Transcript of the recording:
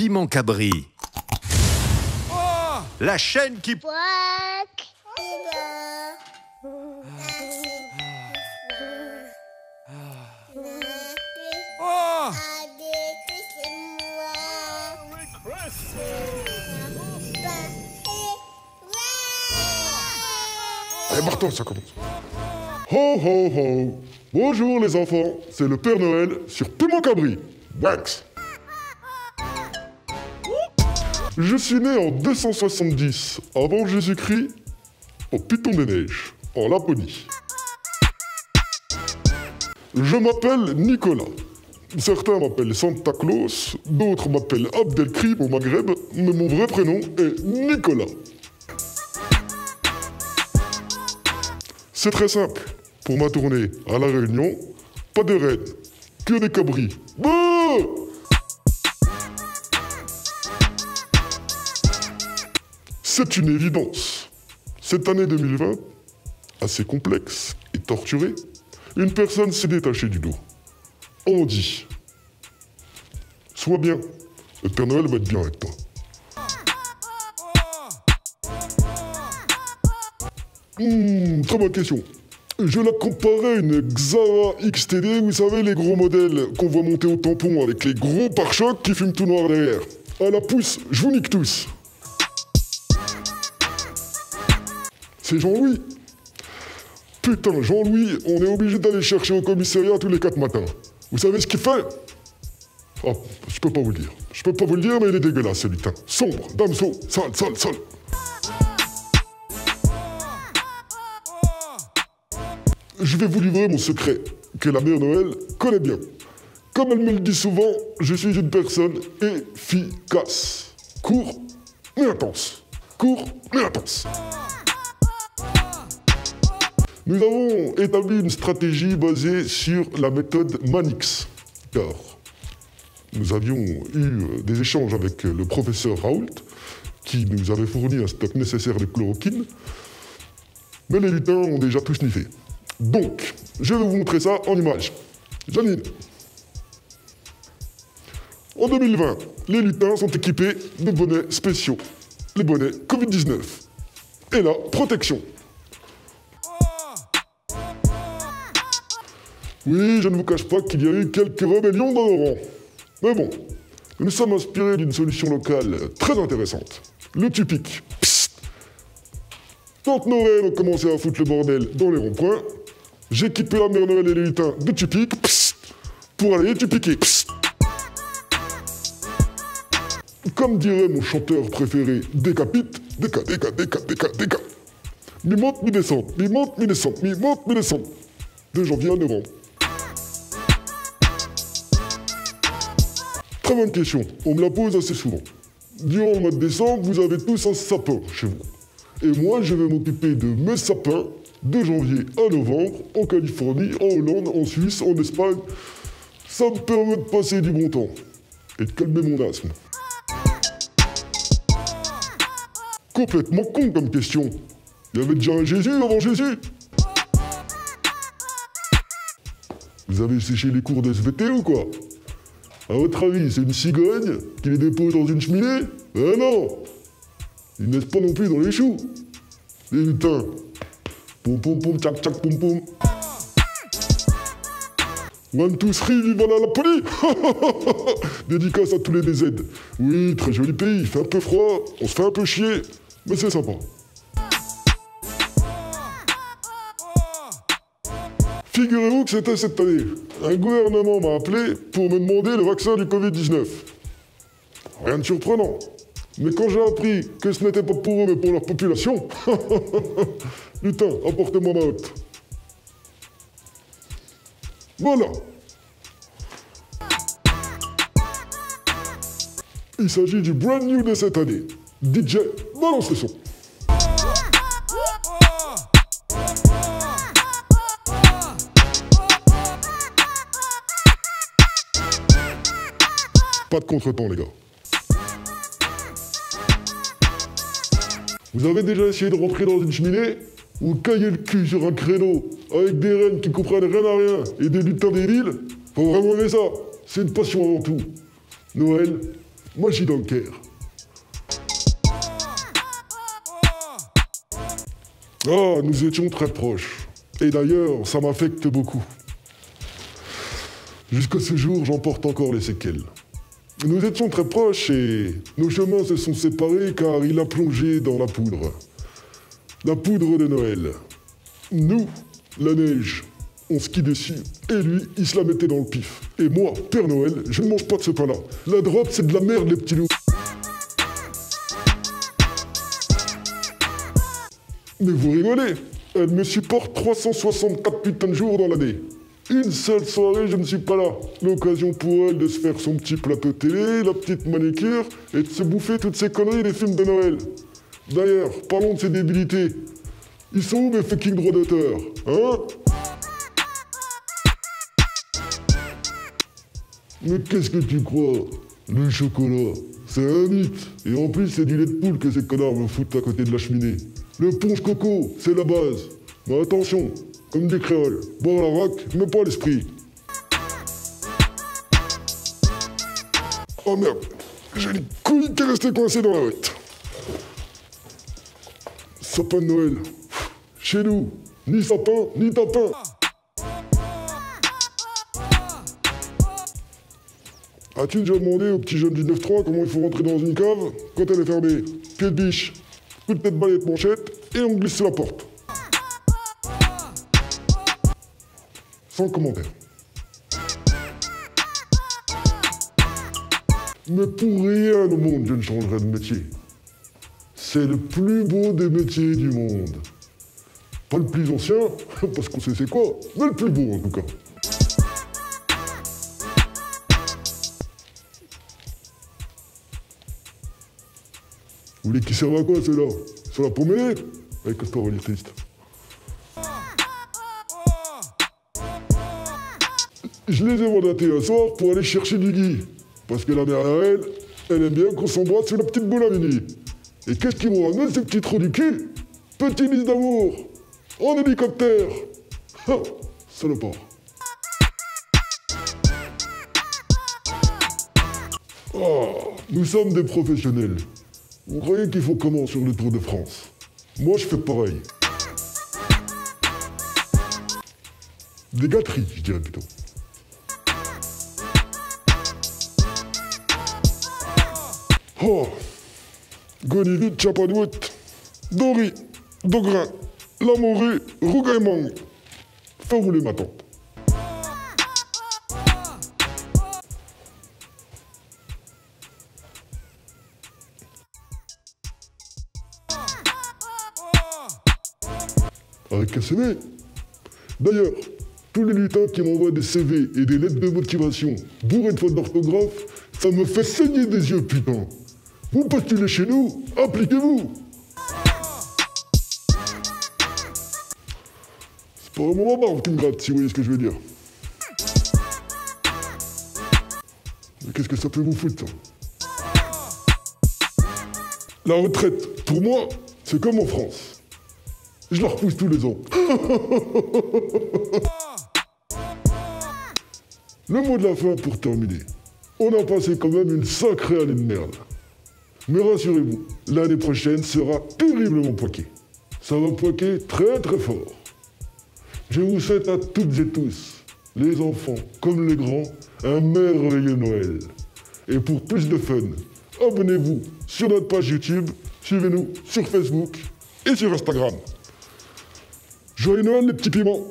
Piment Cabri. Oh, la chaîne qui... Oh, allez, Martin, ça commence. Ho, ho, ho. Bonjour les enfants, c'est le Père Noël sur Piment Cabri. Wax. Je suis né en 270 avant Jésus-Christ au Piton des Neiges, en Laponie. Je m'appelle Nicolas. Certains m'appellent Santa Claus, d'autres m'appellent Abdelkrim au Maghreb, mais mon vrai prénom est Nicolas. C'est très simple. Pour ma tournée à La Réunion, pas de reine, que des cabris. Bouh! C'est une évidence. Cette année 2020, assez complexe et torturée, une personne s'est détachée du lot. On dit, sois bien, le Père Noël va être bien avec toi. Très bonne question. Je la comparais à une Xara XTD, vous savez, les gros modèles qu'on voit monter au tampon avec les gros pare-chocs qui fument tout noir derrière. À la pousse, je vous nique tous. C'est Jean-Louis. Putain, Jean-Louis, on est obligé d'aller chercher au commissariat tous les 4 matins. Vous savez ce qu'il fait? Oh, je peux pas vous le dire. Je peux pas vous le dire, mais il est dégueulasse, ce lutin. Sombre, dameseau, sale, sale, sale. Je vais vous livrer mon secret, que la mère Noël connaît bien. Comme elle me le dit souvent, je suis une personne efficace. Court, mais intense. Court, mais intense. Nous avons établi une stratégie basée sur la méthode Manix. Car nous avions eu des échanges avec le professeur Raoult, qui nous avait fourni un stock nécessaire de chloroquine, mais les lutins ont déjà tout sniffé. Donc, je vais vous montrer ça en images. Janine. En 2020, les lutins sont équipés de bonnets spéciaux. Les bonnets Covid-19. Et la protection. Oui, je ne vous cache pas qu'il y a eu quelques rébellions dans nos rangs. Mais bon, nous sommes inspirés d'une solution locale très intéressante. Le Tupic. Psst. Quand nos reines ont commencé à foutre le bordel dans les ronds-points, j'ai équipé la mère Noël et les lutins de Tupic pour aller les tupiquer. Psst. Comme dirait mon chanteur préféré, décapite, déca, déca, déca, déca, déca. Mi-monte, mi-descente, mi-monte, mi-descente, mi-monte, mi-descente. De janvier à novembre. Très bonne question, on me la pose assez souvent. Durant le mois de décembre, vous avez tous un sapin chez vous. Et moi, je vais m'occuper de mes sapins de janvier à novembre, en Californie, en Hollande, en Suisse, en Espagne. Ça me permet de passer du bon temps et de calmer mon asthme. Complètement con comme question. Il y avait déjà un Jésus avant Jésus. Vous avez séché les cours d'SVT ou quoi? À votre avis, c'est une cigogne qui les dépose dans une cheminée? Eh non! Ils ne naissent pas non plus dans les choux. Les lutins. Poum poum poum, tchac tchac poum poum. 1, 2, 3, vive la Laponie. Dédicace à tous les DZ. Oui, très joli pays, il fait un peu froid, on se fait un peu chier, mais c'est sympa. Figurez-vous que c'était cette année. Un gouvernement m'a appelé pour me demander le vaccin du Covid-19. Rien de surprenant. Mais quand j'ai appris que ce n'était pas pour eux mais pour leur population, putain, apportez-moi ma hotte. Voilà. Il s'agit du brand new de cette année. DJ, balance le son. Pas de contretemps, les gars. Vous avez déjà essayé de rentrer dans une cheminée ou cailler le cul sur un créneau avec des reines qui comprennent rien à rien et des lutins débiles? Faut vraiment aimer ça. C'est une passion avant tout. Noël, Magie dans le Caire. Ah, nous étions très proches. Et d'ailleurs, ça m'affecte beaucoup. Jusqu'à ce jour, j'en porte encore les séquelles. Nous étions très proches et nos chemins se sont séparés car il a plongé dans la poudre. La poudre de Noël. Nous, la neige, on skie dessus. Et lui, il se la mettait dans le pif. Et moi, Père Noël, je ne mange pas de ce pain-là. La drop, c'est de la merde, les petits loups. Mais vous rigolez, elle me supporte 364 putains de jours dans l'année. Une seule soirée, je ne suis pas là. L'occasion pour elle de se faire son petit plateau télé, la petite manicure, et de se bouffer toutes ces conneries des films de Noël. D'ailleurs, parlons de ces débilités. Ils sont où mes fucking droits d'auteur, hein? Mais qu'est-ce que tu crois? Le chocolat, c'est un mythe. Et en plus, c'est du lait de poule que ces connards me foutent à côté de la cheminée. Le punch coco, c'est la base. Mais attention, comme des créoles, boire la raque, mais pas l'esprit. Oh merde, j'ai une couille qui est restée coincée dans la ouette. Sapin de Noël. Chez nous, ni sapin, ni tapin. As-tu déjà demandé aux petits jeunes du 9-3 comment il faut rentrer dans une cave quand elle est fermée? Pied de biche, coup de tête balayette manchette, et on glisse sur la porte. Sans commentaire. Mais pour rien au monde, je ne changerai de métier. C'est le plus beau des métiers du monde. Pas le plus ancien, parce qu'on sait c'est quoi, mais le plus beau en tout cas. Vous voulez qu'ils servent à quoi ceux-là? Sur la pour mêler? Avec le sport, on va dire triste. Je les ai mandatés un soir pour aller chercher du gui. Parce que la mère elle aime bien qu'on s'embrasse sur la petite boule à mini. Et qu'est-ce qu'ils m'ont ramené, ces petits trous du cul? Petit lys d'amour, en hélicoptère. Ah, salopard. Oh, nous sommes des professionnels. Vous croyez qu'il faut comment sur le Tour de France? Moi, je fais pareil. Des gâteries, je dirais plutôt. Oh, Gonivit, Chapadouet, Dori, Dogrin, Lamoré, Rougaïmang. Fais rouler ma tante. Avec un CV. D'ailleurs, tous les lutins qui m'envoient des CV et des lettres de motivation bourrées de fautes d'orthographe, ça me fait saigner des yeux, putain. Vous postulez chez nous, appliquez-vous. C'est pas vraiment marre qui me gratte, si vous voyez ce que je veux dire. Mais qu'est-ce que ça peut vous foutre, ça? La retraite, pour moi, c'est comme en France. Je la repousse tous les ans. Le mot de la fin pour terminer. On a passé quand même une sacrée année de merde. Mais rassurez-vous, l'année prochaine sera terriblement poiquée. Ça va poiquer très très fort. Je vous souhaite à toutes et tous, les enfants comme les grands, un merveilleux Noël. Et pour plus de fun, abonnez-vous sur notre page YouTube, suivez-nous sur Facebook et sur Instagram. Joyeux Noël les petits piments!